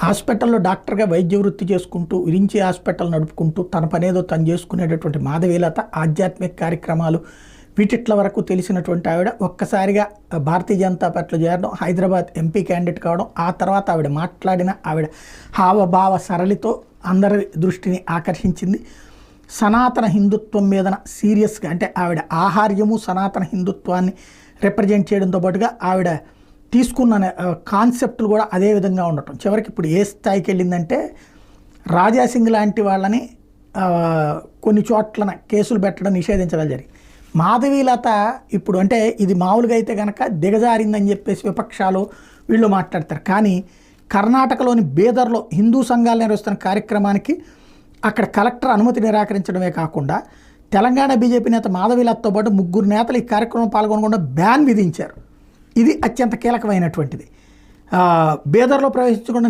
హాస్పిటల్లో డాక్టర్గా వైద్య వృత్తి చేసుకుంటూ విరించి హాస్పిటల్ నడుపుకుంటూ తన పనేదో తను చేసుకునేటటువంటి మాధవీలత ఆధ్యాత్మిక కార్యక్రమాలు వీటిట్ల వరకు తెలిసినటువంటి ఆవిడ ఒక్కసారిగా భారతీయ జనతా పార్టీలో చేరడం, హైదరాబాద్ ఎంపీ క్యాండిడేట్ కావడం, ఆ తర్వాత ఆవిడ మాట్లాడిన ఆవిడ హావభావ సరళితో అందరి దృష్టిని ఆకర్షించింది. సనాతన హిందుత్వం మీద సీరియస్గా, అంటే ఆవిడ ఆహార్యము సనాతన హిందుత్వాన్ని రిప్రజెంట్ చేయడంతో పాటుగా ఆవిడ తీసుకున్న కాన్సెప్ట్లు కూడా అదే విధంగా ఉండటం, చివరికి ఇప్పుడు ఏ స్థాయికి వెళ్ళిందంటే రాజాసింగ్ లాంటి వాళ్ళని కొన్ని చోట్ల కేసులు పెట్టడం నిషేధించడం జరిగింది. మాధవీలత ఇప్పుడు అంటే ఇది మామూలుగా అయితే కనుక దిగజారిందని చెప్పేసి విపక్షాలు వీళ్ళు మాట్లాడతారు. కానీ కర్ణాటకలోని బీదర్లో హిందూ సంఘాలు నిర్వహిస్తున్న కార్యక్రమానికి అక్కడ కలెక్టర్ అనుమతి నిరాకరించడమే కాకుండా తెలంగాణ బీజేపీ నేత మాధవీలతతో పాటు 3 నేతలు ఈ కార్యక్రమం పాల్గొనకుండా బ్యాన్ విధించారు. ఇది అత్యంత కీలకమైనటువంటిది. బీదర్లో ప్రవేశించకుండా